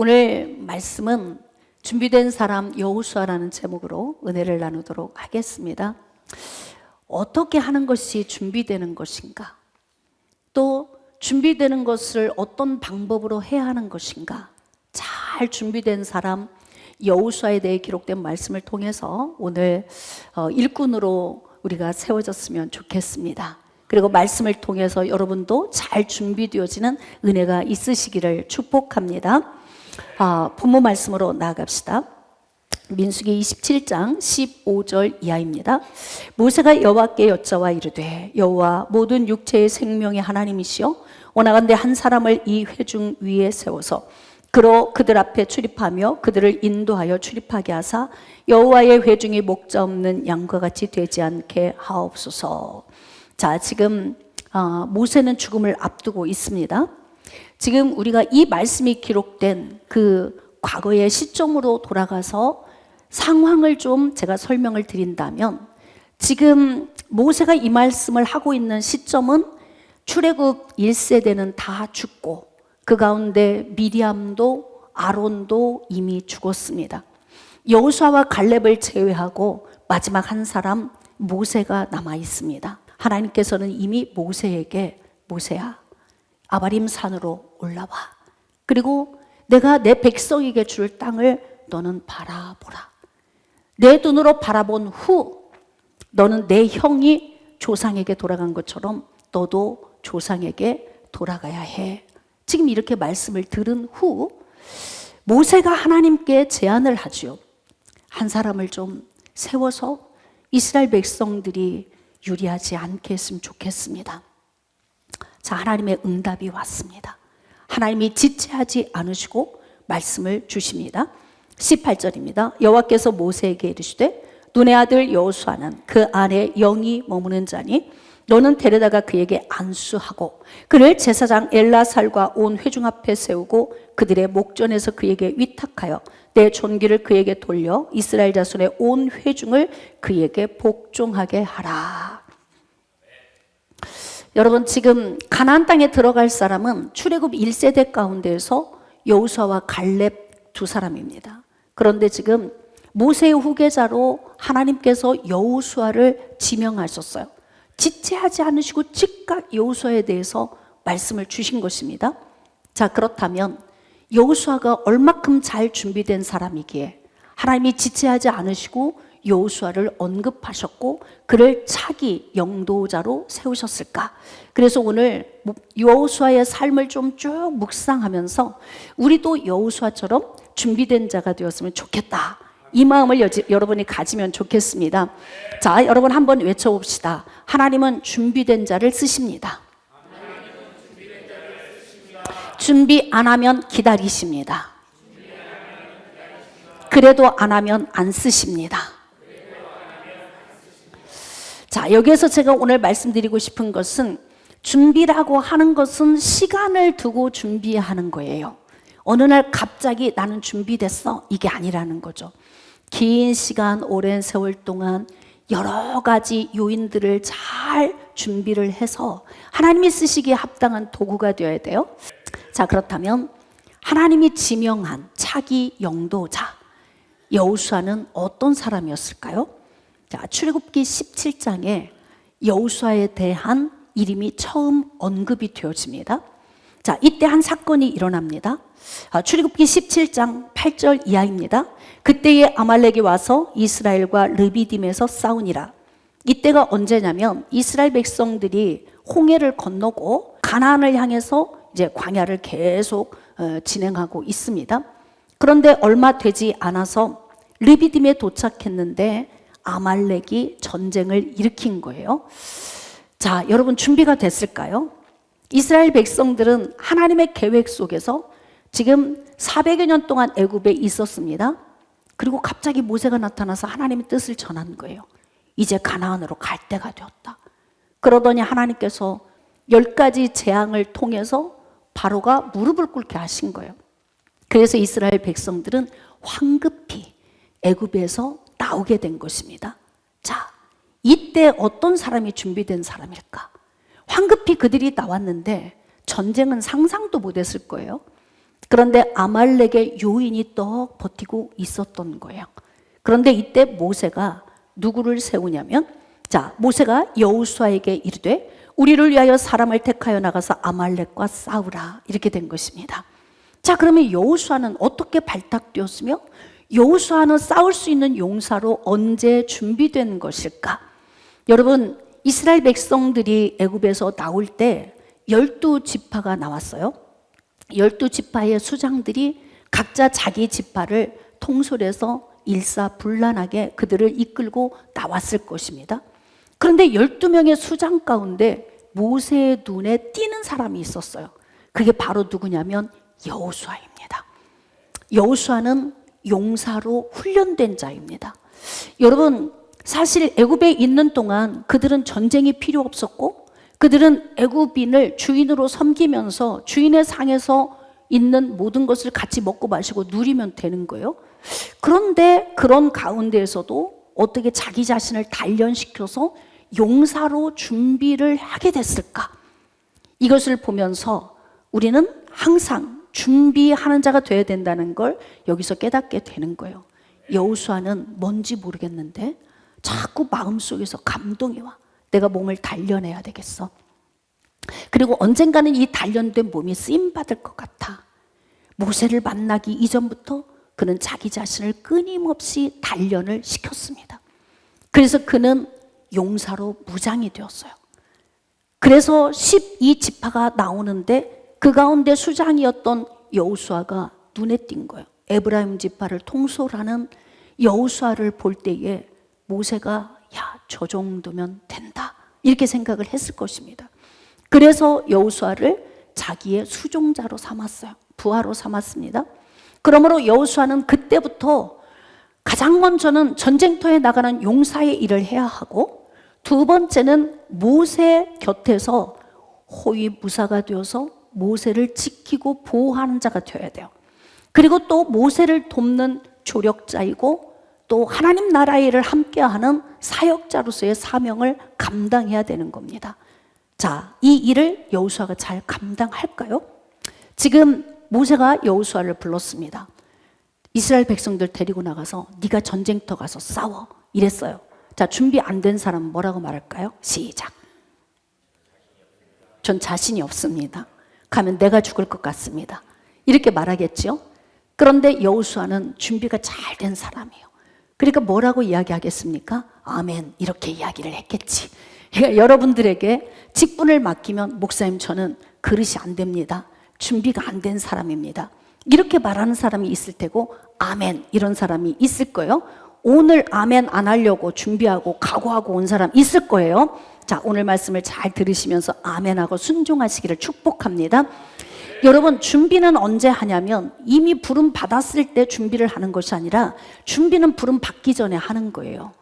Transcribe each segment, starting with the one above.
오늘 말씀은 준비된 사람 여호수아라는 제목으로 은혜를 나누도록 하겠습니다. 어떻게 하는 것이 준비되는 것인가? 또 준비되는 것을 어떤 방법으로 해야 하는 것인가? 잘 준비된 사람 여호수아에 대해 기록된 말씀을 통해서 오늘 일꾼으로 우리가 세워졌으면 좋겠습니다. 그리고 말씀을 통해서 여러분도 잘 준비되어지는 은혜가 있으시기를 축복합니다. 본문 말씀으로 나아갑시다. 민수기 27장 15절 이하입니다. 모세가 여호와께 여짜와 이르되 여호와 모든 육체의 생명의 하나님이시여 원하건대 한 사람을 이 회중 위에 세워서 그로 그들 앞에 출입하며 그들을 인도하여 출입하게 하사 여호와의 회중이 목자 없는 양과 같이 되지 않게 하옵소서. 자, 지금 모세는 죽음을 앞두고 있습니다. 지금 우리가 이 말씀이 기록된 그 과거의 시점으로 돌아가서 상황을 좀 제가 설명을 드린다면, 지금 모세가 이 말씀을 하고 있는 시점은 출애굽 1세대는 다 죽고 그 가운데 미리암도 아론도 이미 죽었습니다. 여호수아와 갈렙을 제외하고 마지막 한 사람 모세가 남아 있습니다. 하나님께서는 이미 모세에게 모세야 아바림 산으로 올라와, 그리고 내가 내 백성에게 줄 땅을 너는 바라보라. 내 눈으로 바라본 후 너는 내 형이 조상에게 돌아간 것처럼 너도 조상에게 돌아가야 해. 지금 이렇게 말씀을 들은 후 모세가 하나님께 제안을 하죠. 한 사람을 좀 세워서 이스라엘 백성들이 유리하지 않게 했으면 좋겠습니다. 자, 하나님의 응답이 왔습니다. 하나님이 지체하지 않으시고 말씀을 주십니다. 18절입니다. 여호와께서 모세에게 이르시되 눈의 아들 여호수아는 그 안에 영이 머무는 자니 너는 데려다가 그에게 안수하고 그를 제사장 엘라살과 온 회중 앞에 세우고 그들의 목전에서 그에게 위탁하여 내 존귀를 그에게 돌려 이스라엘 자손의 온 회중을 그에게 복종하게 하라. 여러분, 지금 가나안 땅에 들어갈 사람은 출애굽 1세대 가운데에서 여호수아와 갈렙 두 사람입니다. 그런데 지금 모세의 후계자로 하나님께서 여호수아를 지명하셨어요. 지체하지 않으시고 즉각 여호수아에 대해서 말씀을 주신 것입니다. 자, 그렇다면 여호수아가 얼마큼 잘 준비된 사람이기에 하나님이 지체하지 않으시고 여호수아를 언급하셨고 그를 차기 영도자로 세우셨을까? 그래서 오늘 여호수아의 삶을 좀 쭉 묵상하면서 우리도 여호수아처럼 준비된 자가 되었으면 좋겠다, 이 마음을 여러분이 가지면 좋겠습니다. 자, 여러분 한번 외쳐봅시다. 하나님은 준비된 자를 쓰십니다. 준비 안 하면 기다리십니다. 그래도 안 하면 안 쓰십니다. 자, 여기에서 제가 오늘 말씀드리고 싶은 것은 준비라고 하는 것은 시간을 두고 준비하는 거예요. 어느 날 갑자기 나는 준비됐어, 이게 아니라는 거죠. 긴 시간, 오랜 세월 동안 여러 가지 요인들을 잘 준비를 해서 하나님이 쓰시기에 합당한 도구가 되어야 돼요. 자, 그렇다면 하나님이 지명한 차기 영도자 여호수아는 어떤 사람이었을까요? 자, 출애굽기 17장에 여호수아에 대한 이름이 처음 언급이 되어집니다. 자, 이때 한 사건이 일어납니다. 출애굽기 17장 8절 이하입니다. 그때에 아말렉이 와서 이스라엘과 르비딤에서 싸우니라. 이때가 언제냐면 이스라엘 백성들이 홍해를 건너고 가나안을 향해서 이제 광야를 계속 진행하고 있습니다. 그런데 얼마 되지 않아서 르비딤에 도착했는데 아말렉이 전쟁을 일으킨 거예요. 자, 여러분 준비가 됐을까요? 이스라엘 백성들은 하나님의 계획 속에서 지금 400여 년 동안 애굽에 있었습니다. 그리고 갑자기 모세가 나타나서 하나님의 뜻을 전한 거예요. 이제 가나안으로 갈 때가 되었다. 그러더니 하나님께서 10가지 재앙을 통해서 바로가 무릎을 꿇게 하신 거예요. 그래서 이스라엘 백성들은 황급히 애굽에서 나오게 된 것입니다. 자, 이때 어떤 사람이 준비된 사람일까? 황급히 그들이 나왔는데 전쟁은 상상도 못했을 거예요. 그런데 아말렉의 요인이 떡 버티고 있었던 거예요. 그런데 이때 모세가 누구를 세우냐면, 자, 모세가 여호수아에게 이르되 우리를 위하여 사람을 택하여 나가서 아말렉과 싸우라, 이렇게 된 것입니다. 자, 그러면 여호수아는 어떻게 발탁되었으며 여호수아는 싸울 수 있는 용사로 언제 준비된 것일까? 여러분, 이스라엘 백성들이 애굽에서 나올 때 12지파가 나왔어요. 12지파의 수장들이 각자 자기 지파를 통솔해서 일사불란하게 그들을 이끌고 나왔을 것입니다. 그런데 12명의 수장 가운데 모세의 눈에 띄는 사람이 있었어요. 그게 바로 누구냐면 여호수아입니다. 여호수아는 용사로 훈련된 자입니다. 여러분, 사실 애굽에 있는 동안 그들은 전쟁이 필요 없었고 그들은 애굽인을 주인으로 섬기면서 주인의 상에서 있는 모든 것을 같이 먹고 마시고 누리면 되는 거예요. 그런데 그런 가운데에서도 어떻게 자기 자신을 단련시켜서 용사로 준비를 하게 됐을까? 이것을 보면서 우리는 항상 준비하는 자가 되어야 된다는 걸 여기서 깨닫게 되는 거예요. 여호수아는 뭔지 모르겠는데 자꾸 마음속에서 감동이 와. 내가 몸을 단련해야 되겠어. 그리고 언젠가는 이 단련된 몸이 쓰임받을 것 같아. 모세를 만나기 이전부터 그는 자기 자신을 끊임없이 단련을 시켰습니다. 그래서 그는 용사로 무장이 되었어요. 그래서 12지파가 나오는데 그 가운데 수장이었던 여호수아가 눈에 띈 거예요. 에브라임 지파를 통솔하는 여호수아를 볼 때에 모세가 야, 저 정도면 된다, 이렇게 생각을 했을 것입니다. 그래서 여호수아를 자기의 수종자로 삼았어요. 부하로 삼았습니다. 그러므로 여호수아는 그때부터 가장 먼저는 전쟁터에 나가는 용사의 일을 해야 하고, 두 번째는 모세 곁에서 호위무사가 되어서 모세를 지키고 보호하는 자가 되어야 돼요. 그리고 또 모세를 돕는 조력자이고 또 하나님 나라의 일을 함께하는 사역자로서의 사명을 감당해야 되는 겁니다. 자, 이 일을 여호수아가 잘 감당할까요? 지금 모세가 여호수아를 불렀습니다. 이스라엘 백성들 데리고 나가서 네가 전쟁터 가서 싸워, 이랬어요. 자, 준비 안 된 사람은 뭐라고 말할까요? 시작. 전 자신이 없습니다. 가면 내가 죽을 것 같습니다. 이렇게 말하겠죠. 그런데 여호수아는 준비가 잘 된 사람이에요. 그러니까 뭐라고 이야기하겠습니까? 아멘, 이렇게 이야기를 했겠지. 그러니까 여러분들에게 직분을 맡기면 목사님, 저는 그릇이 안 됩니다. 준비가 안 된 사람입니다. 이렇게 말하는 사람이 있을 테고, 아멘, 이런 사람이 있을 거예요. 오늘 아멘 안 하려고 준비하고 각오하고 온 사람 있을 거예요. 자, 오늘 말씀을 잘 들으시면서 아멘하고 순종하시기를 축복합니다. 여러분, 준비는 언제 하냐면 이미 부름 받았을 때 준비를 하는 것이 아니라 준비는 부름 받기 전에 하는 거예요.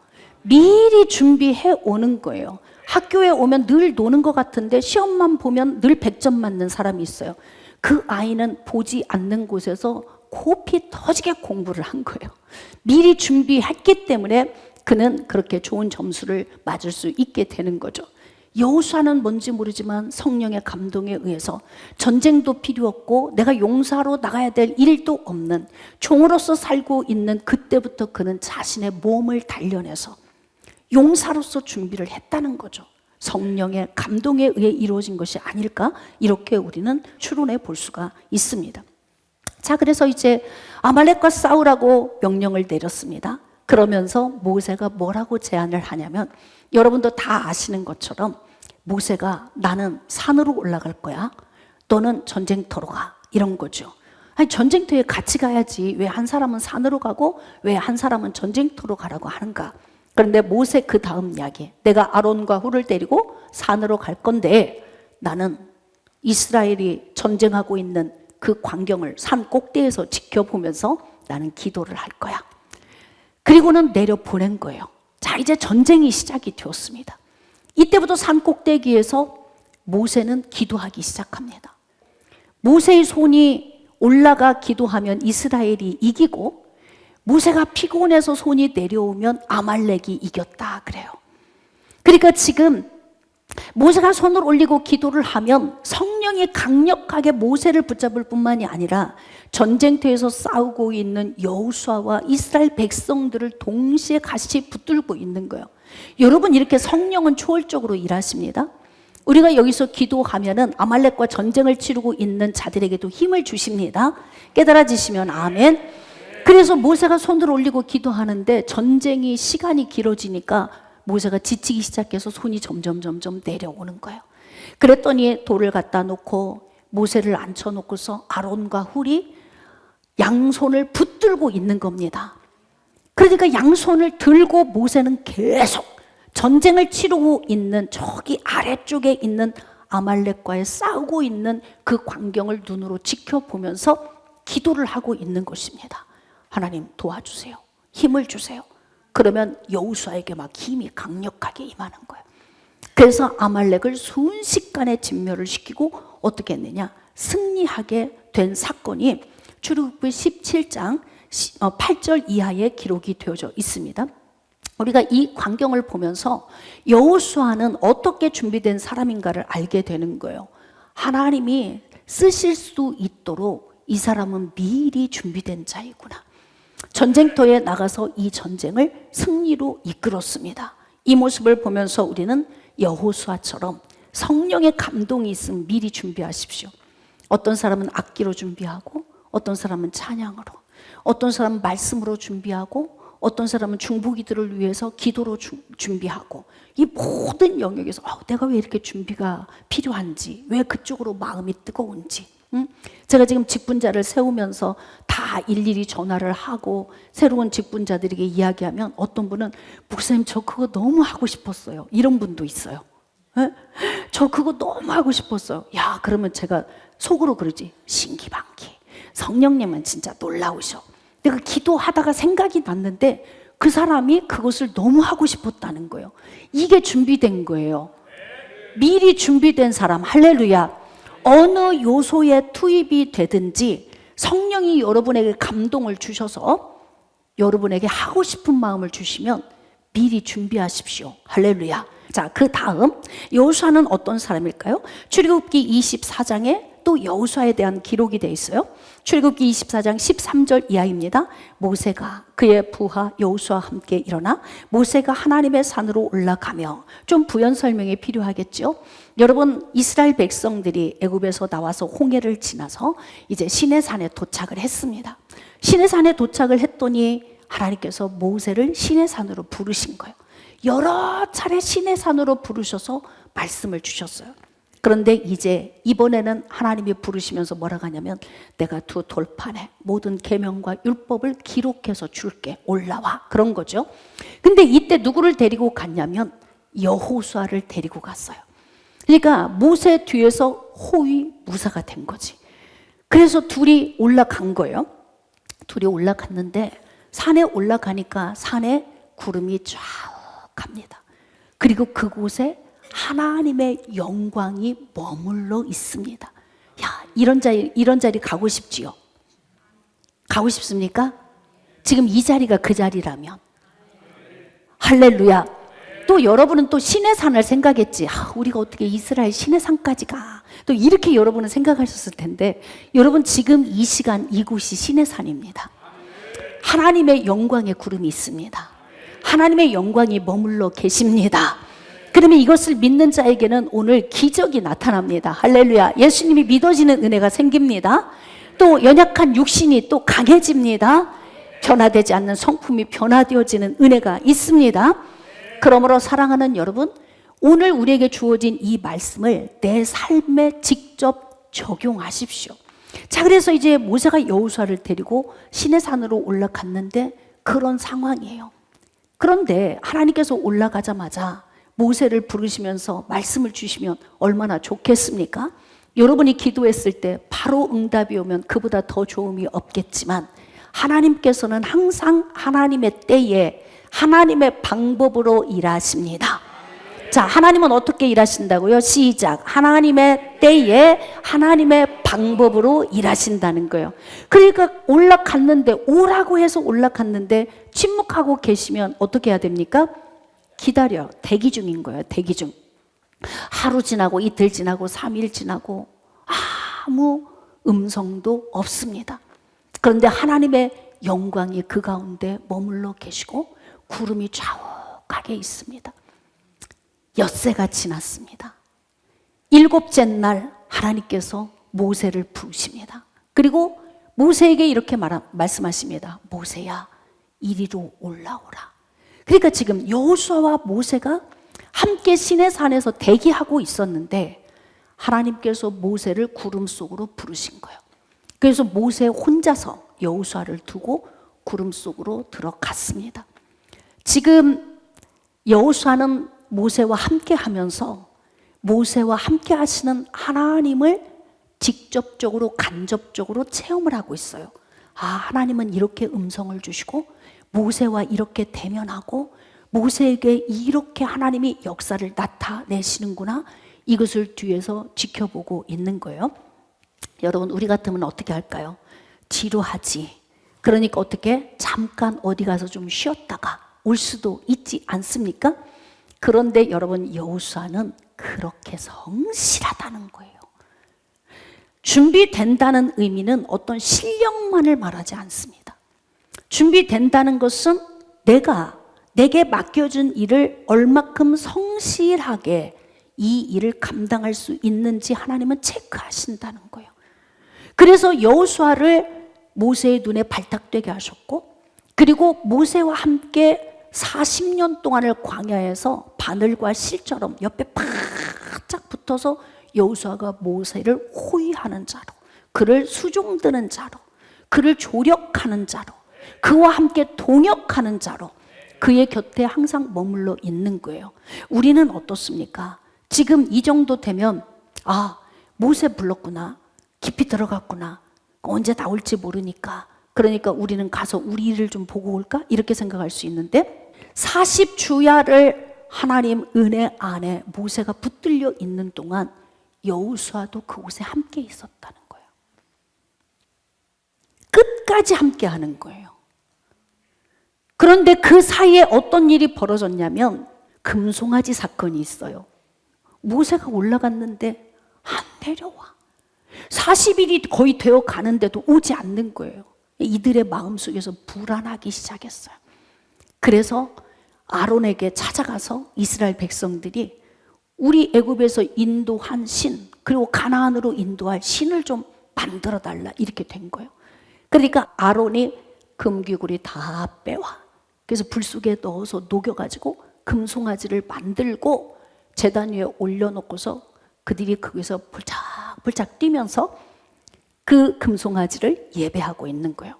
미리 준비해 오는 거예요. 학교에 오면 늘 노는 것 같은데 시험만 보면 늘 100점 맞는 사람이 있어요. 그 아이는 보지 않는 곳에서 코피 터지게 공부를 한 거예요. 미리 준비했기 때문에 그는 그렇게 좋은 점수를 맞을 수 있게 되는 거죠. 여호수아는 뭔지 모르지만 성령의 감동에 의해서 전쟁도 필요 없고 내가 용사로 나가야 될 일도 없는 종으로서 살고 있는 그때부터 그는 자신의 몸을 단련해서 용사로서 준비를 했다는 거죠. 성령의 감동에 의해 이루어진 것이 아닐까? 이렇게 우리는 추론해 볼 수가 있습니다. 자, 그래서 이제 아말렉과 싸우라고 명령을 내렸습니다. 그러면서 모세가 뭐라고 제안을 하냐면, 여러분도 다 아시는 것처럼 모세가 나는 산으로 올라갈 거야, 너는 전쟁터로 가, 이런 거죠. 아니, 전쟁터에 같이 가야지 왜 한 사람은 산으로 가고 왜 한 사람은 전쟁터로 가라고 하는가? 그런데 모세 그 다음 이야기, 내가 아론과 훌을 데리고 산으로 갈 건데 나는 이스라엘이 전쟁하고 있는 그 광경을 산 꼭대기에서 지켜보면서 나는 기도를 할 거야. 그리고는 내려 보낸 거예요. 자, 이제 전쟁이 시작이 되었습니다. 이때부터 산 꼭대기에서 모세는 기도하기 시작합니다. 모세의 손이 올라가 기도하면 이스라엘이 이기고, 모세가 피곤해서 손이 내려오면 아말렉이 이겼다 그래요. 그러니까 지금 모세가 손을 올리고 기도를 하면 성령 성령이 강력하게 모세를 붙잡을 뿐만이 아니라 전쟁터에서 싸우고 있는 여호수아와 이스라엘 백성들을 동시에 같이 붙들고 있는 거예요. 여러분, 이렇게 성령은 초월적으로 일하십니다. 우리가 여기서 기도하면은 아말렉과 전쟁을 치르고 있는 자들에게도 힘을 주십니다. 깨달아지시면 아멘. 그래서 모세가 손을 올리고 기도하는데 전쟁이 시간이 길어지니까 모세가 지치기 시작해서 손이 점점 내려오는 거예요. 그랬더니 돌을 갖다 놓고 모세를 앉혀놓고서 아론과 훌이 양손을 붙들고 있는 겁니다. 그러니까 양손을 들고 모세는 계속 전쟁을 치르고 있는 저기 아래쪽에 있는 아말렉과의 싸우고 있는 그 광경을 눈으로 지켜보면서 기도를 하고 있는 것입니다. 하나님 도와주세요. 힘을 주세요. 그러면 여호수아에게 막 힘이 강력하게 임하는 거예요. 그래서 아말렉을 순식간에 진멸을 시키고 어떻게 했느냐? 승리하게 된 사건이 출애굽기 17장 8절 이하의 기록이 되어져 있습니다. 우리가 이 광경을 보면서 여호수아는 어떻게 준비된 사람인가를 알게 되는 거예요. 하나님이 쓰실 수 있도록 이 사람은 미리 준비된 자이구나. 전쟁터에 나가서 이 전쟁을 승리로 이끌었습니다. 이 모습을 보면서 우리는 여호수아처럼 성령의 감동이 있으면 미리 준비하십시오. 어떤 사람은 악기로 준비하고, 어떤 사람은 찬양으로, 어떤 사람은 말씀으로 준비하고, 어떤 사람은 중보기도를 위해서 기도로 준비하고, 이 모든 영역에서 내가 왜 이렇게 준비가 필요한지, 왜 그쪽으로 마음이 뜨거운지. 제가 지금 직분자를 세우면서 다 일일이 전화를 하고 새로운 직분자들에게 이야기하면 어떤 분은 목사님 저 그거 너무 하고 싶었어요, 이런 분도 있어요. 에? 저 그거 너무 하고 싶었어요. 야, 그러면 제가 속으로 그러지, 신기방기, 성령님은 진짜 놀라우셔. 내가 기도하다가 생각이 났는데 그 사람이 그것을 너무 하고 싶었다는 거예요. 이게 준비된 거예요. 미리 준비된 사람. 할렐루야. 어느 요소에 투입이 되든지 성령이 여러분에게 감동을 주셔서 여러분에게 하고 싶은 마음을 주시면 미리 준비하십시오. 할렐루야. 자, 그 다음 여호수아는 어떤 사람일까요? 출애굽기 24장에 또 여호수아에 대한 기록이 되어 있어요. 출애굽기 24장 13절 이하입니다. 모세가 그의 부하 여호수아와 함께 일어나 모세가 하나님의 산으로 올라가며, 좀 부연 설명이 필요하겠죠. 여러분, 이스라엘 백성들이 애굽에서 나와서 홍해를 지나서 이제 시내산에 도착을 했습니다. 시내산에 도착을 했더니 하나님께서 모세를 시내산으로 부르신 거예요. 여러 차례 시내산으로 부르셔서 말씀을 주셨어요. 그런데 이제 이번에는 하나님이 부르시면서 뭐라고 하냐면, 내가 두 돌판에 모든 계명과 율법을 기록해서 줄게, 올라와, 그런 거죠. 근데 이때 누구를 데리고 갔냐면 여호수아를 데리고 갔어요. 그러니까 모세 뒤에서 호위 무사가 된 거지. 그래서 둘이 올라간 거예요. 둘이 올라갔는데 산에 올라가니까 산에 구름이 쫙 갑니다. 그리고 그곳에 하나님의 영광이 머물러 있습니다. 야, 이런 자리 가고 싶지요? 가고 싶습니까? 지금 이 자리가 그 자리라면. 할렐루야. 또 여러분은 또 시내산을 생각했지. 우리가 어떻게 이스라엘 시내산까지 가? 또 이렇게 여러분은 생각하셨을 텐데, 여러분 지금 이 시간 이곳이 시내산입니다. 하나님의 영광의 구름이 있습니다. 하나님의 영광이 머물러 계십니다. 그러면 이것을 믿는 자에게는 오늘 기적이 나타납니다. 할렐루야. 예수님이 믿어지는 은혜가 생깁니다. 또 연약한 육신이 또 강해집니다. 변화되지 않는 성품이 변화되어지는 은혜가 있습니다. 그러므로 사랑하는 여러분, 오늘 우리에게 주어진 이 말씀을 내 삶에 직접 적용하십시오. 자, 그래서 이제 모세가 여호수아를 데리고 시내산으로 올라갔는데 그런 상황이에요. 그런데 하나님께서 올라가자마자 모세를 부르시면서 말씀을 주시면 얼마나 좋겠습니까? 여러분이 기도했을 때 바로 응답이 오면 그보다 더 좋음이 없겠지만, 하나님께서는 항상 하나님의 때에 하나님의 방법으로 일하십니다. 자, 하나님은 어떻게 일하신다고요? 시작. 하나님의 때에 하나님의 방법으로 일하신다는 거예요. 그러니까 올라갔는데, 오라고 해서 올라갔는데 침묵하고 계시면 어떻게 해야 됩니까? 기다려. 대기 중인 거예요. 대기 중. 하루 지나고 이틀 지나고 3일 지나고 아무 음성도 없습니다. 그런데 하나님의 영광이 그 가운데 머물러 계시고 구름이 좌우하게 있습니다. 엿새가 지났습니다. 7째 날 하나님께서 모세를 부르십니다. 그리고 모세에게 이렇게 말씀하십니다. 모세야, 이리로 올라오라. 그러니까 지금 여호수아와 모세가 함께 시내산에서 대기하고 있었는데 하나님께서 모세를 구름 속으로 부르신 거예요. 그래서 모세 혼자서 여호수아를 두고 구름 속으로 들어갔습니다. 지금 여호수아는 모세와 함께 하면서 모세와 함께 하시는 하나님을 직접적으로 간접적으로 체험을 하고 있어요. 아, 하나님은 이렇게 음성을 주시고 모세와 이렇게 대면하고 모세에게 이렇게 하나님이 역사를 나타내시는구나. 이것을 뒤에서 지켜보고 있는 거예요. 여러분, 우리 같으면 어떻게 할까요? 지루하지. 그러니까 어떻게 잠깐 어디 가서 좀 쉬었다가 올 수도 있지 않습니까? 그런데 여러분, 여호수아는 그렇게 성실하다는 거예요. 준비된다는 의미는 어떤 실력만을 말하지 않습니다. 준비된다는 것은 내게 맡겨준 일을 얼마큼 성실하게 이 일을 감당할 수 있는지 하나님은 체크하신다는 거예요. 그래서 여호수아를 모세의 눈에 발탁되게 하셨고, 그리고 모세와 함께 40년 동안을 광야에서 바늘과 실처럼 옆에 바짝 붙어서 여호수아가 모세를 호위하는 자로, 그를 수종드는 자로, 그를 조력하는 자로, 그와 함께 동역하는 자로 그의 곁에 항상 머물러 있는 거예요. 우리는 어떻습니까? 지금 이 정도 되면 아, 모세 불렀구나, 깊이 들어갔구나, 언제 나올지 모르니까 그러니까 우리는 가서 우리 일을 좀 보고 올까? 이렇게 생각할 수 있는데 40주야를 하나님 은혜 안에 모세가 붙들려 있는 동안 여호수아도 그곳에 함께 있었다는 거예요. 끝까지 함께 하는 거예요. 그런데 그 사이에 어떤 일이 벌어졌냐면 금송아지 사건이 있어요. 모세가 올라갔는데 안 내려와. 40일이 거의 되어 가는데도 오지 않는 거예요. 이들의 마음속에서 불안하기 시작했어요. 그래서 아론에게 찾아가서 이스라엘 백성들이 우리 애굽에서 인도한 신, 그리고 가나안으로 인도할 신을 좀 만들어 달라, 이렇게 된 거예요. 그러니까 아론이 금귀고리 다 빼와. 그래서 불 속에 넣어서 녹여가지고 금송아지를 만들고 제단 위에 올려놓고서 그들이 거기서 불짝불짝 뛰면서 그 금송아지를 예배하고 있는 거예요.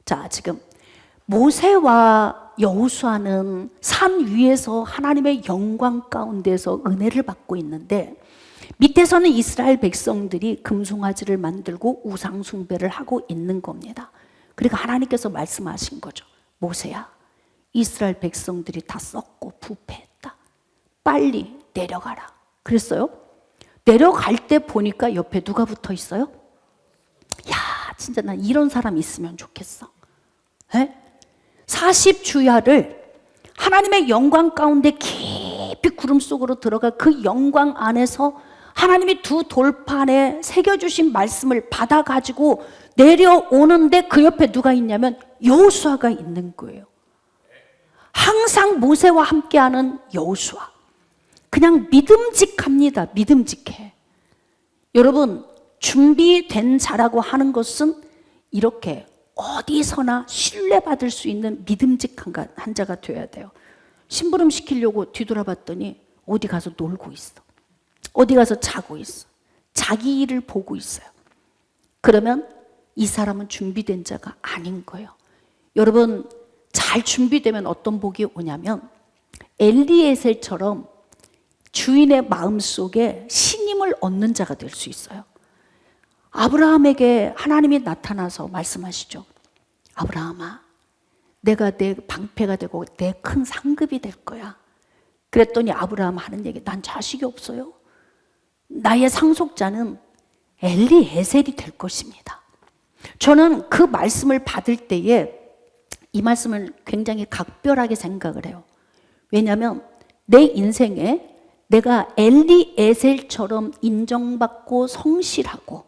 자, 지금 모세와 여호수아는 산 위에서 하나님의 영광 가운데서 은혜를 받고 있는데 밑에서는 이스라엘 백성들이 금송아지를 만들고 우상 숭배를 하고 있는 겁니다. 그러니까 하나님께서 말씀하신 거죠. 모세야, 이스라엘 백성들이 다 썩고 부패했다. 빨리 내려가라. 그랬어요. 내려갈 때 보니까 옆에 누가 붙어 있어요? 야, 진짜 난 이런 사람 있으면 좋겠어. 40주야를 하나님의 영광 가운데 깊이 구름 속으로 들어가 그 영광 안에서 하나님이 두 돌판에 새겨주신 말씀을 받아가지고 내려오는데 그 옆에 누가 있냐면 여호수아가 있는 거예요. 항상 모세와 함께하는 여호수아. 그냥 믿음직합니다. 믿음직해. 여러분, 준비된 자라고 하는 것은 이렇게 어디서나 신뢰받을 수 있는 믿음직한 한 자가 되어야 돼요. 심부름 시키려고 뒤돌아봤더니 어디 가서 놀고 있어. 어디 가서 자고 있어. 자기 일을 보고 있어요. 그러면 이 사람은 준비된 자가 아닌 거예요. 여러분, 잘 준비되면 어떤 복이 오냐면 엘리에셀처럼 주인의 마음속에 신임을 얻는 자가 될 수 있어요. 아브라함에게 하나님이 나타나서 말씀하시죠. 아브라함아, 내가 내 방패가 되고 내 큰 상급이 될 거야. 그랬더니 아브라함 하는 얘기, 난 자식이 없어요. 나의 상속자는 엘리에셀이 될 것입니다. 저는 그 말씀을 받을 때에 이 말씀을 굉장히 각별하게 생각을 해요. 왜냐하면 내 인생에 내가 엘리에셀처럼 인정받고 성실하고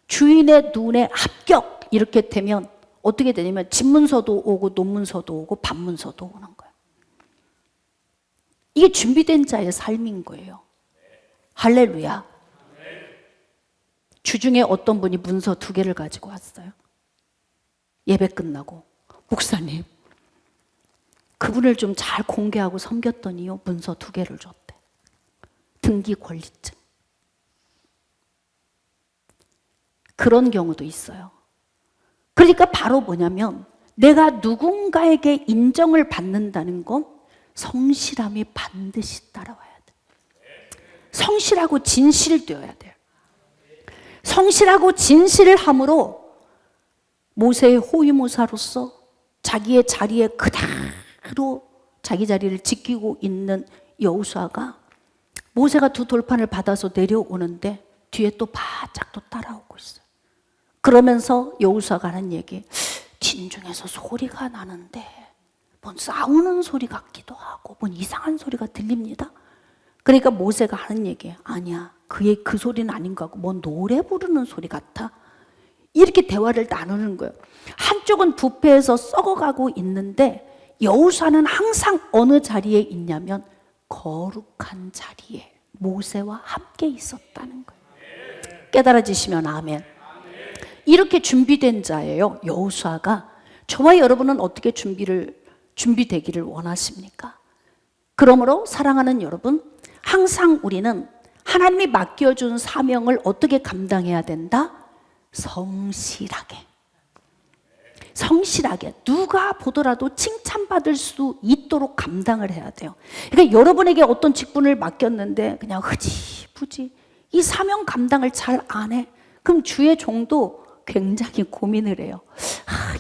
주인의 눈에 합격 이렇게 되면 어떻게 되냐면 집문서도 오고 논문서도 오고 반문서도 오는 거예요. 이게 준비된 자의 삶인 거예요. 할렐루야. 주중에 어떤 분이 문서 2개를 가지고 왔어요. 예배 끝나고 목사님 그분을 좀 잘 공개하고 섬겼더니요 문서 2개를 줬대. 등기 권리증. 그런 경우도 있어요. 그러니까 바로 뭐냐면 내가 누군가에게 인정을 받는다는 건 성실함이 반드시 따라와야 돼. 성실하고 진실되어야 돼요. 성실하고 진실함으로 모세의 호위무사로서 자기의 자리에 그대로 자기 자리를 지키고 있는 여호수아가 모세가 2 돌판을 받아서 내려오는데 뒤에 또 바짝 또 따라오고 있어요. 그러면서 여호수아가 하는 얘기, 진중에서 소리가 나는데 뭔 싸우는 소리 같기도 하고 뭔 이상한 소리가 들립니다. 그러니까 모세가 하는 얘기, 아니야 그 소리는 아닌 것 같고 뭔 노래 부르는 소리 같아. 이렇게 대화를 나누는 거예요. 한쪽은 부패해서 썩어가고 있는데 여호수아는 항상 어느 자리에 있냐면 거룩한 자리에 모세와 함께 있었다는 거예요. 깨달아지시면 아멘. 이렇게 준비된 자예요. 여호수아가. 저와 여러분은 어떻게 준비되기를 원하십니까? 그러므로 사랑하는 여러분, 항상 우리는 하나님이 맡겨준 사명을 어떻게 감당해야 된다? 성실하게. 성실하게 누가 보더라도 칭찬받을 수 있도록 감당을 해야 돼요. 그러니까 여러분에게 어떤 직분을 맡겼는데 그냥 흐지부지 이 사명 감당을 잘 안 해. 그럼 주의 종도 굉장히 고민을 해요.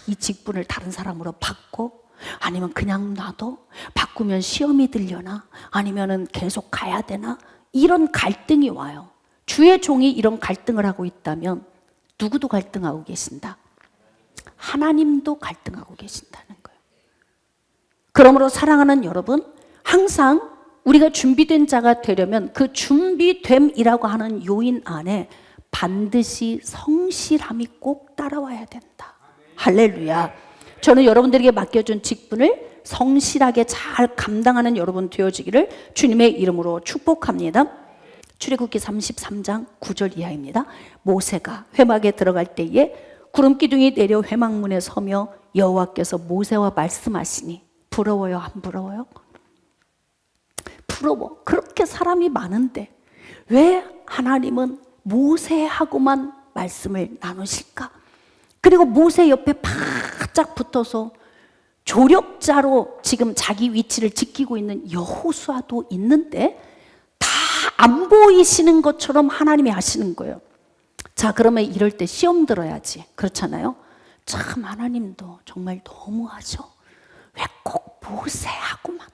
이 직분을 다른 사람으로 바꿔? 아니면 그냥 놔둬? 바꾸면 시험이 들려나? 아니면 계속 가야 되나? 이런 갈등이 와요. 주의 종이 이런 갈등을 하고 있다면 누구도 갈등하고 계신다? 하나님도 갈등하고 계신다는 거예요. 그러므로 사랑하는 여러분, 항상 우리가 준비된 자가 되려면 그 준비됨이라고 하는 요인 안에 반드시 성실함이 꼭 따라와야 된다. 할렐루야. 저는 여러분들에게 맡겨준 직분을 성실하게 잘 감당하는 여러분 되어지기를 주님의 이름으로 축복합니다. 출애굽기 33장 9절 이하입니다. 모세가 회막에 들어갈 때에 구름 기둥이 내려 회막문에 서며 여호와께서 모세와 말씀하시니 부러워요, 안 부러워요? 부러워. 그렇게 사람이 많은데 왜 하나님은 모세하고만 말씀을 나누실까? 그리고 모세 옆에 바짝 붙어서 조력자로 지금 자기 위치를 지키고 있는 여호수아도 있는데 다 안 보이시는 것처럼 하나님이 하시는 거예요. 자, 그러면 이럴 때 시험 들어야지. 그렇잖아요? 참 하나님도 정말 너무하죠. 왜 꼭 모세하고만?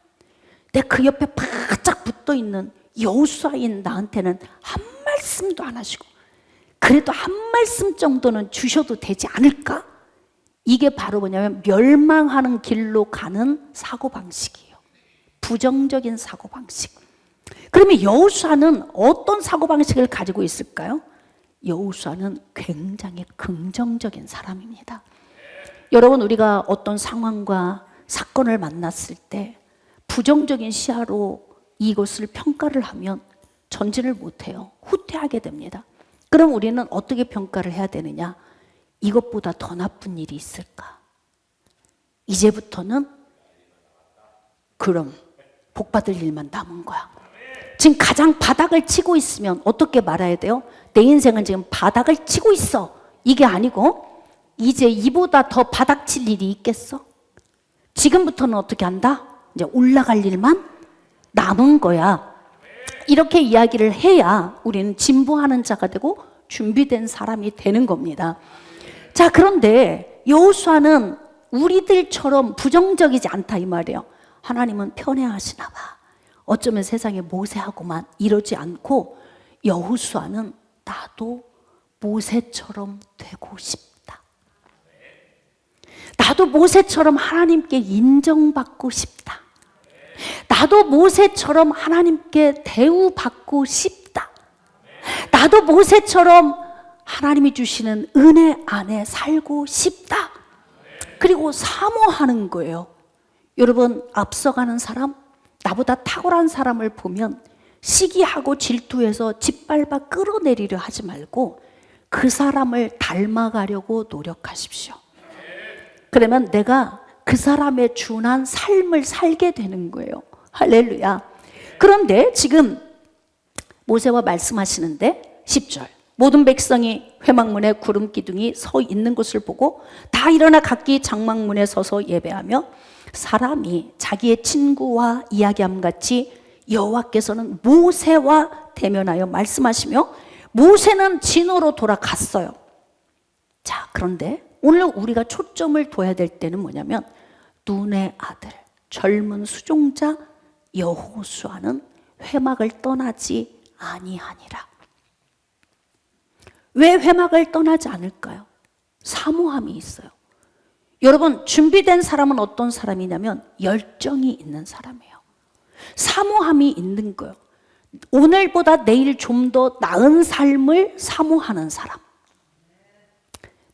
내 그 옆에 바짝 붙어 있는 여호수아인 나한테는 한 말씀도 안 하시고 그래도 한 말씀 정도는 주셔도 되지 않을까? 이게 바로 뭐냐면 멸망하는 길로 가는 사고방식이에요. 부정적인 사고방식. 그러면 여호수아는 어떤 사고방식을 가지고 있을까요? 여호수아는 굉장히 긍정적인 사람입니다. 여러분, 우리가 어떤 상황과 사건을 만났을 때 부정적인 시야로 이것을 평가를 하면 전진을 못해요. 후퇴하게 됩니다. 그럼 우리는 어떻게 평가를 해야 되느냐? 이것보다 더 나쁜 일이 있을까? 이제부터는 그럼 복받을 일만 남은 거야. 지금 가장 바닥을 치고 있으면 어떻게 말해야 돼요? 내 인생은 지금 바닥을 치고 있어. 이게 아니고 이제 이보다 더 바닥 칠 일이 있겠어? 지금부터는 어떻게 한다? 이제 올라갈 일만 남은 거야. 이렇게 이야기를 해야 우리는 진보하는 자가 되고 준비된 사람이 되는 겁니다. 자, 그런데 여호수아는 우리들처럼 부정적이지 않다 이 말이에요. 하나님은 편애하시나 봐. 어쩌면 세상에 모세하고만 이러지 않고 여호수아는 나도 모세처럼 되고 싶다. 나도 모세처럼 하나님께 인정받고 싶다. 나도 모세처럼 하나님께 대우받고 싶다. 나도 모세처럼 하나님이 주시는 은혜 안에 살고 싶다. 그리고 사모하는 거예요. 여러분, 앞서가는 사람, 나보다 탁월한 사람을 보면 시기하고 질투해서 짓밟아 끌어내리려 하지 말고 그 사람을 닮아가려고 노력하십시오. 그러면 내가 그 사람의 준한 삶을 살게 되는 거예요. 할렐루야. 그런데 지금 모세와 말씀하시는데 10절, 모든 백성이 회막문에 구름 기둥이 서 있는 것을 보고 다 일어나 각기 장막문에 서서 예배하며 사람이 자기의 친구와 이야기함 같이 여호와께서는 모세와 대면하여 말씀하시며 모세는 진으로 돌아갔어요. 자, 그런데 오늘 우리가 초점을 둬야 될 때는 뭐냐면 눈의 아들, 젊은 수종자 여호수아는 회막을 떠나지 아니하니라. 왜 회막을 떠나지 않을까요? 사모함이 있어요. 여러분, 준비된 사람은 어떤 사람이냐면 열정이 있는 사람이에요. 사모함이 있는 거예요. 오늘보다 내일 좀 더 나은 삶을 사모하는 사람,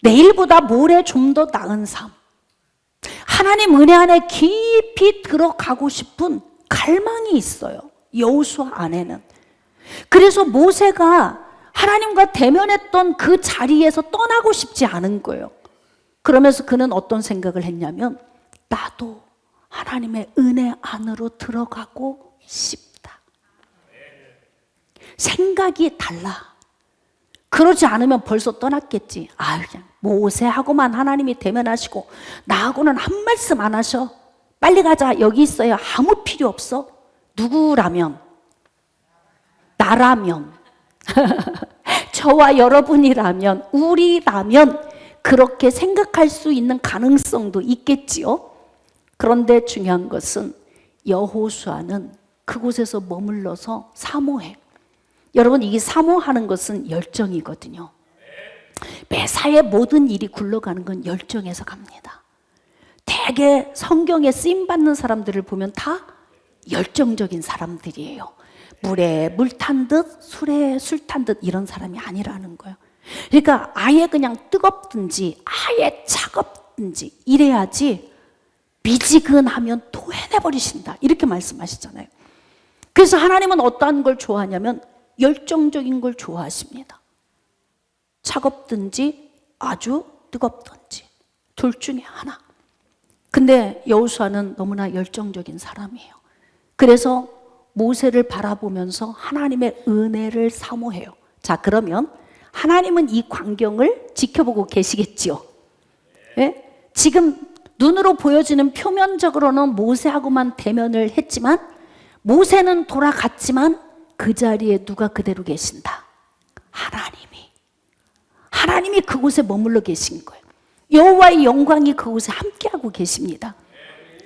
내일보다 모레 좀 더 나은 삶, 하나님 은혜 안에 깊이 들어가고 싶은 갈망이 있어요, 여호수아 안에는. 그래서 모세가 하나님과 대면했던 그 자리에서 떠나고 싶지 않은 거예요. 그러면서 그는 어떤 생각을 했냐면 나도 하나님의 은혜 안으로 들어가고 싶다. 생각이 달라. 그러지 않으면 벌써 떠났겠지. 그냥 모세하고만 하나님이 대면하시고 나하고는 한 말씀 안 하셔. 빨리 가자, 여기 있어요. 아무 필요 없어. 누구라면? 나라면 저와 여러분이라면, 우리라면 그렇게 생각할 수 있는 가능성도 있겠지요. 그런데 중요한 것은 여호수아는 그곳에서 머물러서 사모해. 여러분, 이 사모하는 것은 열정이거든요. 매사에 모든 일이 굴러가는 건 열정에서 갑니다. 대개 성경에 쓰임받는 사람들을 보면 다 열정적인 사람들이에요. 물에 물 탄 듯 술에 술 탄 듯 이런 사람이 아니라는 거예요. 그러니까 아예 그냥 뜨겁든지 아예 차갑든지 이래야지 미지근하면 토해내버리신다, 이렇게 말씀하시잖아요. 그래서 하나님은 어떠한 걸 좋아하냐면 열정적인 걸 좋아하십니다. 차갑든지 아주 뜨겁든지 둘 중에 하나. 근데 여호수아는 너무나 열정적인 사람이에요. 그래서 모세를 바라보면서 하나님의 은혜를 사모해요. 자, 그러면 하나님은 이 광경을 지켜보고 계시겠지요. 네? 지금 눈으로 보여지는 표면적으로는 모세하고만 대면을 했지만 모세는 돌아갔지만 그 자리에 누가 그대로 계신다? 하나님이 그곳에 머물러 계신 거예요. 여호와의 영광이 그곳에 함께하고 계십니다.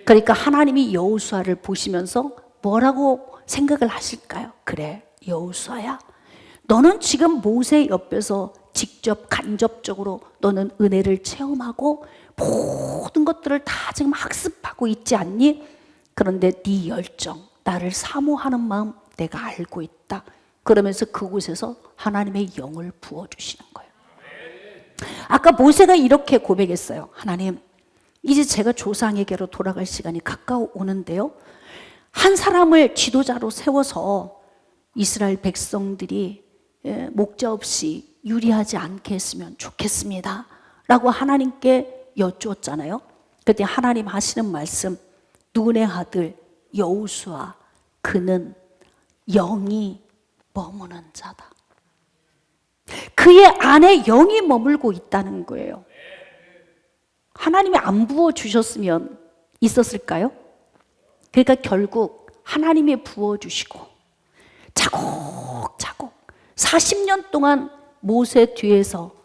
그러니까 하나님이 여호수아를 보시면서 뭐라고 생각을 하실까요? 그래, 여호수아야, 너는 지금 모세 옆에서 직접 간접적으로 너는 은혜를 체험하고 모든 것들을 다 지금 학습하고 있지 않니? 그런데 네 열정, 나를 사모하는 마음 내가 알고 있다. 그러면서 그곳에서 하나님의 영을 부어주시는 거예요. 아까 모세가 이렇게 고백했어요. 하나님, 이제 제가 조상에게로 돌아갈 시간이 가까워 오는데요, 한 사람을 지도자로 세워서 이스라엘 백성들이 목자 없이 유리하지 않게 했으면 좋겠습니다 라고 하나님께 여쭈었잖아요. 그때 하나님 하시는 말씀, 눈의 아들 여호수아, 그는 영이 머무는 자다. 그의 안에 영이 머물고 있다는 거예요. 하나님이 안 부어주셨으면 있었을까요? 그러니까 결국 하나님이 부어주시고 차곡차곡 40년 동안 모세 뒤에서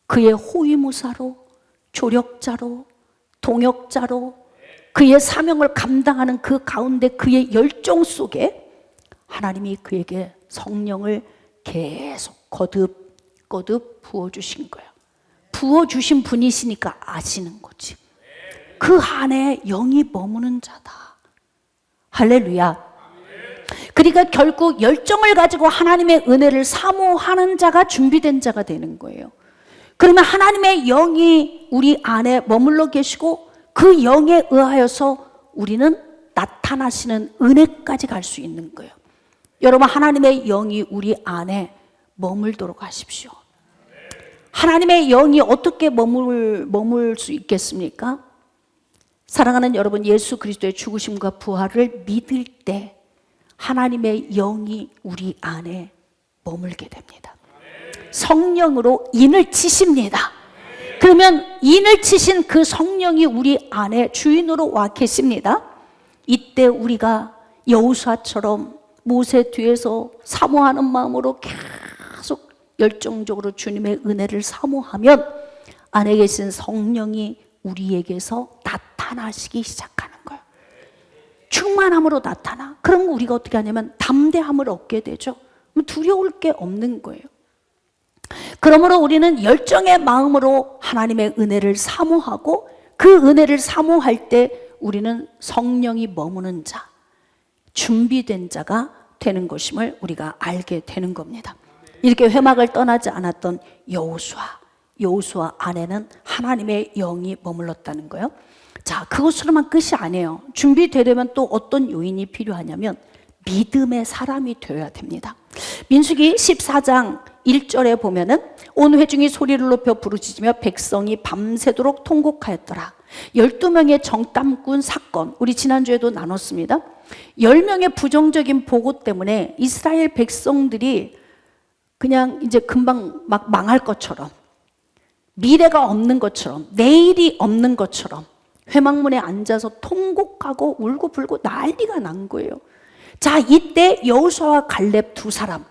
그의 호위무사로, 조력자로, 동역자로 그의 사명을 감당하는 그 가운데 그의 열정 속에 하나님이 그에게 성령을 계속 거듭 부어주신 거예요. 부어주신 분이시니까 아시는 거지. 그 안에 영이 머무는 자다. 할렐루야. 그러니까 결국 열정을 가지고 하나님의 은혜를 사모하는 자가 준비된 자가 되는 거예요. 그러면 하나님의 영이 우리 안에 머물러 계시고 그 영에 의하여서 우리는 나타나시는 은혜까지 갈 수 있는 거예요. 여러분, 하나님의 영이 우리 안에 머물도록 하십시오. 하나님의 영이 어떻게 머물 수 있겠습니까? 사랑하는 여러분, 예수 그리스도의 죽으심과 부활을 믿을 때 하나님의 영이 우리 안에 머물게 됩니다. 성령으로 인을 치십니다. 그러면 인을 치신 그 성령이 우리 안에 주인으로 와 계십니다. 이때 우리가 여호수아처럼 모세 뒤에서 사모하는 마음으로 계속 열정적으로 주님의 은혜를 사모하면 안에 계신 성령이 우리에게서 나타나시기 시작하는 거예요. 충만함으로 나타나. 그럼 우리가 어떻게 하냐면 담대함을 얻게 되죠. 두려울 게 없는 거예요. 그러므로 우리는 열정의 마음으로 하나님의 은혜를 사모하고 그 은혜를 사모할 때 우리는 성령이 머무는 자, 준비된 자가 되는 것임을 우리가 알게 되는 겁니다. 이렇게 회막을 떠나지 않았던 여호수아 안에는 하나님의 영이 머물렀다는 거예요. 자, 그것으로만 끝이 아니에요. 준비되려면 또 어떤 요인이 필요하냐면 믿음의 사람이 되어야 됩니다. 민수기 14장 1절에 보면은 온 회중이 소리를 높여 부르짖으며 백성이 밤새도록 통곡하였더라. 12명의 정탐꾼 사건, 우리 지난주에도 나눴습니다. 10명의 부정적인 보고 때문에 이스라엘 백성들이 그냥 이제 금방 막 망할 것처럼, 미래가 없는 것처럼, 내일이 없는 것처럼 회막문에 앉아서 통곡하고 울고 불고 난리가 난 거예요. 자, 이때 여호수아와 갈렙 두 사람,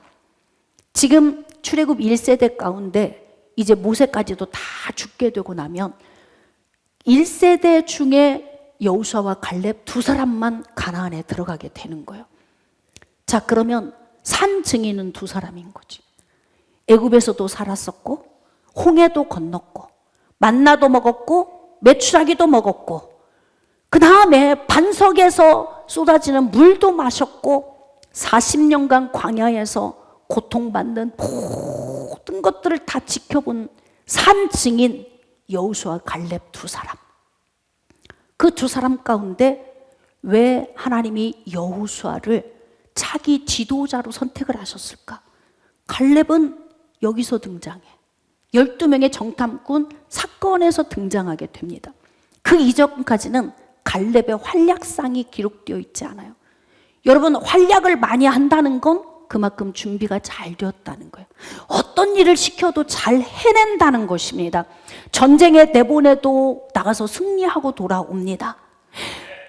지금 출애굽 1세대 가운데 이제 모세까지도 다 죽게 되고 나면 1세대 중에 여호수아와 갈렙 두 사람만 가나안에 들어가게 되는 거예요. 자, 그러면 산 증인은 두 사람인 거지. 애굽에서도 살았었고 홍해도 건넜고 만나도 먹었고 메추라기도 먹었고 그 다음에 반석에서 쏟아지는 물도 마셨고 40년간 광야에서 고통받는 모든 것들을 다 지켜본 산 증인 여호수아 갈렙 두 사람. 그 두 사람 가운데 왜 하나님이 여호수아를 자기 지도자로 선택을 하셨을까? 갈렙은 여기서 등장해. 12명의 정탐꾼 사건에서 등장하게 됩니다. 그 이전까지는 갈렙의 활약상이 기록되어 있지 않아요. 여러분, 활약을 많이 한다는 건 그만큼 준비가 잘 되었다는 거예요. 어떤 일을 시켜도 잘 해낸다는 것입니다. 전쟁에 내보내도 나가서 승리하고 돌아옵니다.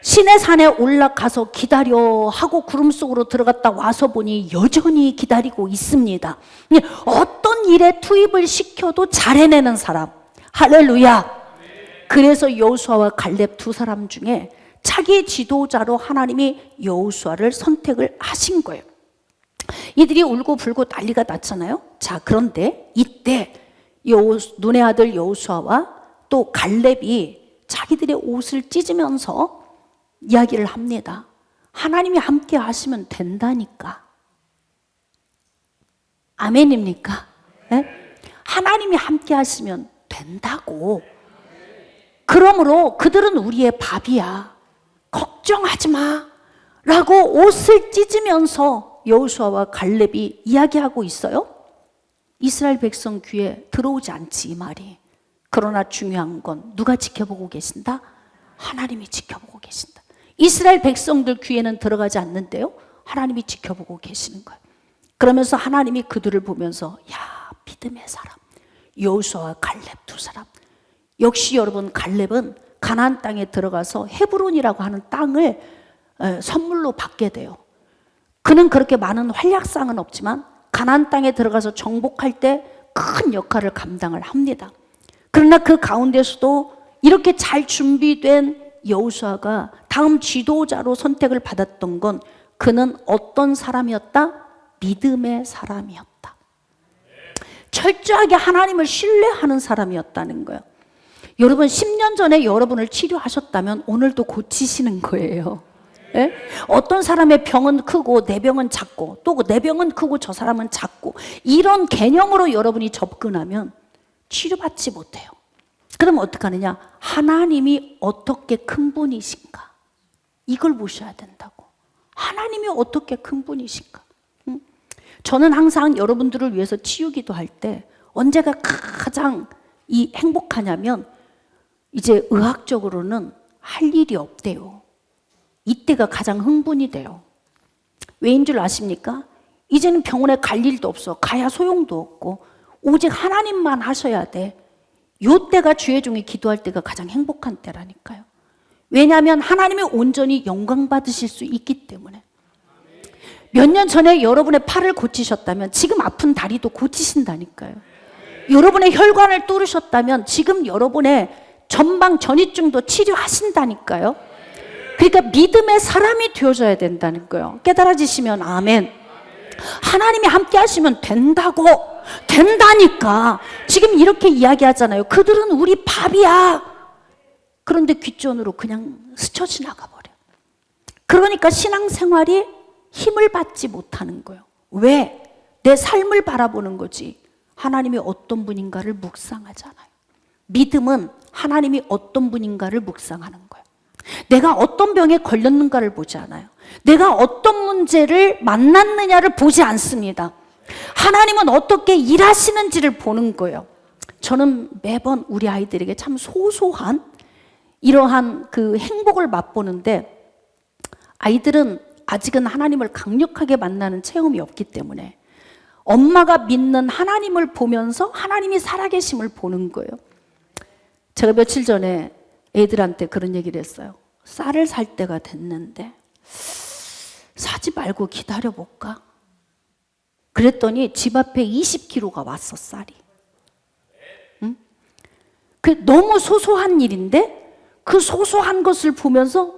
신의 산에 올라가서 기다려 하고 구름 속으로 들어갔다 와서 보니 여전히 기다리고 있습니다. 어떤 일에 투입을 시켜도 잘 해내는 사람. 할렐루야. 그래서 여호수아와 갈렙 두 사람 중에 자기 지도자로 하나님이 여호수아를 선택을 하신 거예요. 이들이 울고 불고 난리가 났잖아요. 자, 그런데 이때 눈의 아들 여호수아와 또 갈렙이 자기들의 옷을 찢으면서 이야기를 합니다. 하나님이 함께 하시면 된다니까. 아멘입니까? 네? 하나님이 함께 하시면 된다고. 그러므로 그들은 우리의 밥이야. 걱정하지 마. 라고 옷을 찢으면서 여호수아와 갈렙이 이야기하고 있어요. 이스라엘 백성 귀에 들어오지 않지, 이 말이. 그러나 중요한 건 누가 지켜보고 계신다? 하나님이 지켜보고 계신다. 이스라엘 백성들 귀에는 들어가지 않는데요, 하나님이 지켜보고 계시는 거예요. 그러면서 하나님이 그들을 보면서 야, 믿음의 사람, 여호수아와 갈렙 두 사람. 역시 여러분, 갈렙은 가나안 땅에 들어가서 헤브론이라고 하는 땅을 선물로 받게 돼요. 그는 그렇게 많은 활약상은 없지만 가나안 땅에 들어가서 정복할 때 큰 역할을 감당을 합니다. 그러나 그 가운데서도 이렇게 잘 준비된 여호수아가 다음 지도자로 선택을 받았던 건 그는 어떤 사람이었다? 믿음의 사람이었다. 철저하게 하나님을 신뢰하는 사람이었다는 거예요. 여러분, 10년 전에 여러분을 치료하셨다면 오늘도 고치시는 거예요. 예? 어떤 사람의 병은 크고 내 병은 작고 또 내 병은 크고 저 사람은 작고 이런 개념으로 여러분이 접근하면 치료받지 못해요. 그럼 어떡하느냐? 하나님이 어떻게 큰 분이신가? 이걸 보셔야 된다고. 하나님이 어떻게 큰 분이신가? 저는 항상 여러분들을 위해서 치유기도 할 때 언제가 가장 행복하냐면 이제 의학적으로는 할 일이 없대요. 이때가 가장 흥분이 돼요. 왜인 줄 아십니까? 이제는 병원에 갈 일도 없어. 가야 소용도 없고 오직 하나님만 하셔야 돼. 요 때가 주의 종이 기도할 때가 가장 행복한 때라니까요. 왜냐하면 하나님이 온전히 영광 받으실 수 있기 때문에. 몇 년 전에 여러분의 팔을 고치셨다면 지금 아픈 다리도 고치신다니까요. 여러분의 혈관을 뚫으셨다면 지금 여러분의 전방 전이증도 치료하신다니까요. 그러니까 믿음의 사람이 되어져야 된다는 거예요. 깨달아지시면 아멘. 하나님이 함께 하시면 된다고. 된다니까. 지금 이렇게 이야기하잖아요. 그들은 우리 밥이야. 그런데 귓전으로 그냥 스쳐 지나가 버려. 그러니까 신앙생활이 힘을 받지 못하는 거예요. 왜? 내 삶을 바라보는 거지. 하나님이 어떤 분인가를 묵상하잖아요. 믿음은 하나님이 어떤 분인가를 묵상하는 거예요. 내가 어떤 병에 걸렸는가를 보지 않아요. 내가 어떤 문제를 만났느냐를 보지 않습니다. 하나님은 어떻게 일하시는지를 보는 거예요. 저는 매번 우리 아이들에게 참 소소한 이러한 그 행복을 맛보는데 아이들은 아직은 하나님을 강력하게 만나는 체험이 없기 때문에 엄마가 믿는 하나님을 보면서 하나님이 살아계심을 보는 거예요. 제가 며칠 전에 애들한테 그런 얘기를 했어요. 쌀을 살 때가 됐는데 사지 말고 기다려볼까? 그랬더니 집 앞에 20kg가 왔어, 쌀이. 응? 그 너무 소소한 일인데 그 소소한 것을 보면서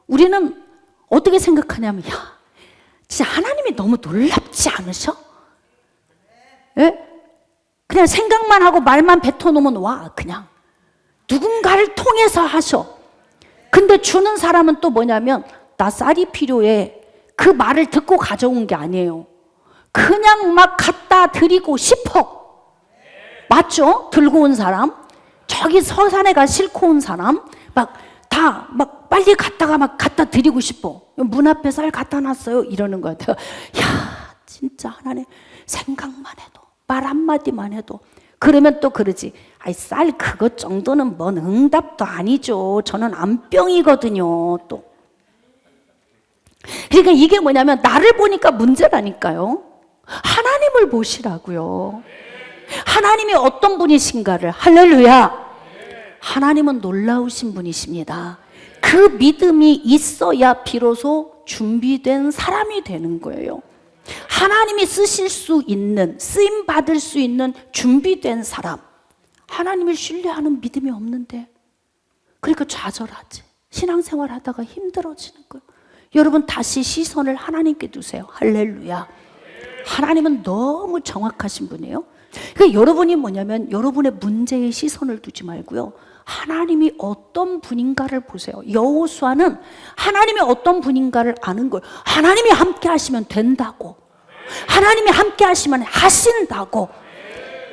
우리는 어떻게 생각하냐면 야, 진짜 하나님이 너무 놀랍지 않으셔? 예? 그냥 생각만 하고 말만 뱉어놓으면 와, 그냥. 누군가를 통해서 하셔. 근데 주는 사람은 또 뭐냐면 나 쌀이 필요해. 그 말을 듣고 가져온 게 아니에요. 그냥 막 갖다 드리고 싶어. 맞죠? 들고 온 사람, 저기 서산에 가 싣고 온 사람, 막 빨리 갔다가 막 갖다 드리고 싶어. 문 앞에 쌀 갖다 놨어요. 이러는 거야. 야, 진짜 하나님 생각만 해도 말 한마디만 해도. 그러면 또 그러지. 아이, 쌀 그것 정도는 뭔 응답도 아니죠. 저는 암병이거든요. 또. 그러니까 이게 뭐냐면 나를 보니까 문제라니까요. 하나님을 보시라고요. 하나님이 어떤 분이신가를. 할렐루야. 하나님은 놀라우신 분이십니다. 그 믿음이 있어야 비로소 준비된 사람이 되는 거예요. 하나님이 쓰실 수 있는, 쓰임 받을 수 있는 준비된 사람. 하나님을 신뢰하는 믿음이 없는데 그러니까 좌절하지. 신앙생활 하다가 힘들어지는 거예요. 여러분 다시 시선을 하나님께 두세요. 할렐루야. 하나님은 너무 정확하신 분이에요. 그러니까 여러분이 뭐냐면 여러분의 문제에 시선을 두지 말고요. 하나님이 어떤 분인가를 보세요. 여호수아는 하나님이 어떤 분인가를 아는 거예요. 하나님이 함께 하시면 된다고. 하나님이 함께 하시면 하신다고.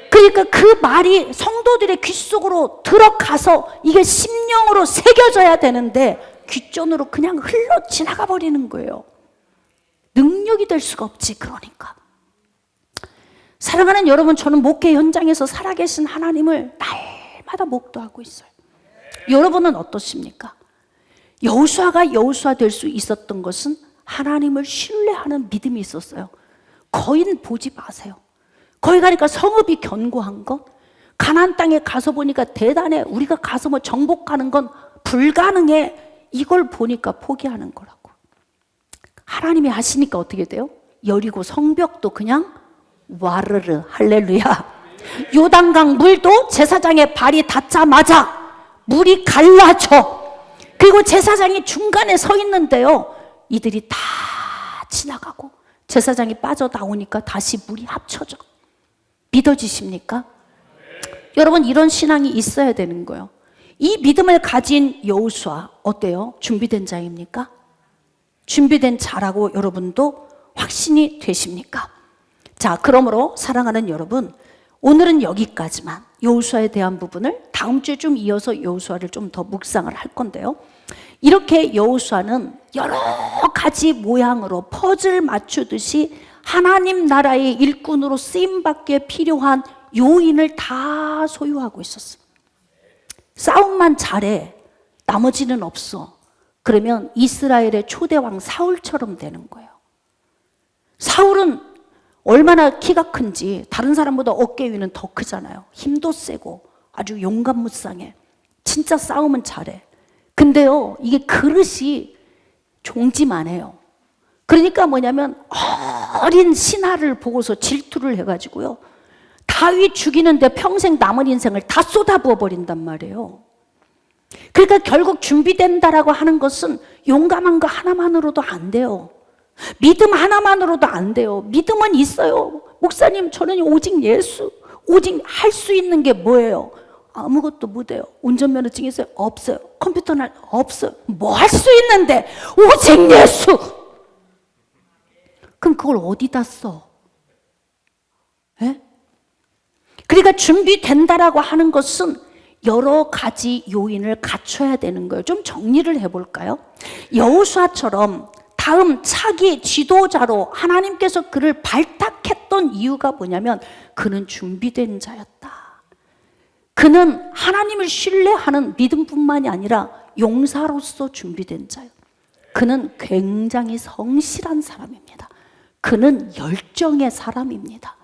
그러니까 그 말이 성도들의 귀 속으로 들어가서 이게 심령으로 새겨져야 되는데 귓전으로 그냥 흘러 지나가 버리는 거예요. 능력이 될 수가 없지. 그러니까 사랑하는 여러분, 저는 목회 현장에서 살아계신 하나님을 날마다 목도하고 있어요. 여러분은 어떠십니까? 여호수아가 여호수아 될 수 있었던 것은 하나님을 신뢰하는 믿음이 있었어요. 거인 보지 마세요. 거기 가니까 성읍이 견고한 것, 가나안 땅에 가서 보니까 대단해. 우리가 가서 뭐 정복하는 건 불가능해. 이걸 보니까 포기하는 거라고. 하나님이 하시니까 어떻게 돼요? 여리고 성벽도 그냥 와르르. 할렐루야. 요단강 물도 제사장의 발이 닿자마자 물이 갈라져. 그리고 제사장이 중간에 서 있는데요, 이들이 다 지나가고 제사장이 빠져나오니까 다시 물이 합쳐져. 믿어지십니까? 여러분, 이런 신앙이 있어야 되는 거예요. 이 믿음을 가진 여호수아 어때요? 준비된 자입니까? 준비된 자라고 여러분도 확신이 되십니까? 자, 그러므로 사랑하는 여러분, 오늘은 여기까지만 여호수아에 대한 부분을 다음 주에 좀 이어서 여호수아를 좀 더 묵상을 할 건데요. 이렇게 여호수아는 여러 가지 모양으로 퍼즐 맞추듯이 하나님 나라의 일꾼으로 쓰임받기에 필요한 요인을 다 소유하고 있었어요. 싸움만 잘해, 나머지는 없어. 그러면 이스라엘의 초대왕 사울처럼 되는 거예요. 사울은 얼마나 키가 큰지 다른 사람보다 어깨 위는 더 크잖아요. 힘도 세고 아주 용감무쌍해. 진짜 싸움은 잘해. 근데요, 이게 그릇이 종지만 해요. 그러니까 뭐냐면 어린 신하를 보고서 질투를 해가지고요, 다윗 죽이는데 평생 남은 인생을 다 쏟아부어 버린단 말이에요. 그러니까 결국 준비된다라고 하는 것은 용감한 거 하나만으로도 안 돼요. 믿음 하나만으로도 안 돼요. 믿음은 있어요. 목사님, 저는 오직 예수, 오직 할 수 있는 게 뭐예요? 아무것도 못해요. 운전면허증 있어요? 없어요. 컴퓨터는 없어요. 뭐 할 수 있는데? 오직 예수! 그럼 그걸 어디다 써? 예? 그러니까 준비된다라고 하는 것은 여러 가지 요인을 갖춰야 되는 거예요. 좀 정리를 해볼까요? 여호수아처럼 다음 차기 지도자로 하나님께서 그를 발탁했던 이유가 뭐냐면 그는 준비된 자였다. 그는 하나님을 신뢰하는 믿음뿐만이 아니라 용사로서 준비된 자예요. 그는 굉장히 성실한 사람입니다. 그는 열정의 사람입니다.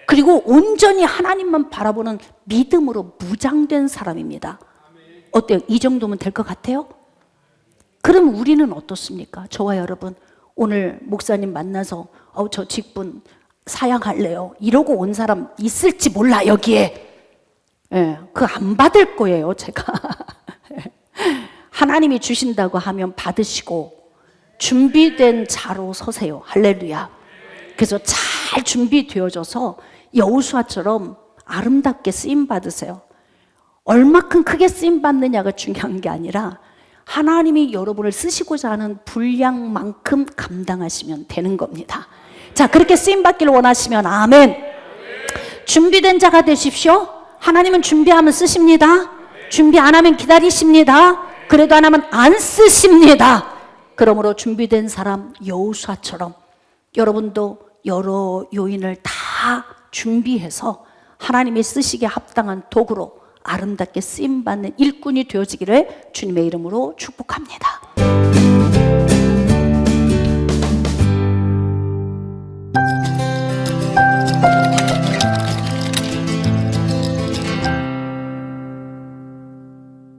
그리고 온전히 하나님만 바라보는 믿음으로 무장된 사람입니다. 어때요? 이 정도면 될 것 같아요? 그럼 우리는 어떻습니까? 저와 여러분, 오늘 목사님 만나서 저 직분 사양할래요 이러고 온 사람 있을지 몰라, 여기에. 예, 그거 안 받을 거예요, 제가. 하나님이 주신다고 하면 받으시고 준비된 자로 서세요. 할렐루야. 그래서 잘 준비되어져서 여호수아처럼 아름답게 쓰임 받으세요. 얼마큼 크게 쓰임 받느냐가 중요한 게 아니라 하나님이 여러분을 쓰시고자 하는 분량만큼 감당하시면 되는 겁니다. 자, 그렇게 쓰임 받기를 원하시면 아멘. 준비된 자가 되십시오. 하나님은 준비하면 쓰십니다. 준비 안 하면 기다리십니다. 그래도 안 하면 안 쓰십니다. 그러므로 준비된 사람 여호수아처럼 여러분도 여러 요인을 다 준비해서 하나님이 쓰시기에 합당한 도구로 아름답게 쓰임받는 일꾼이 되어지기를 주님의 이름으로 축복합니다.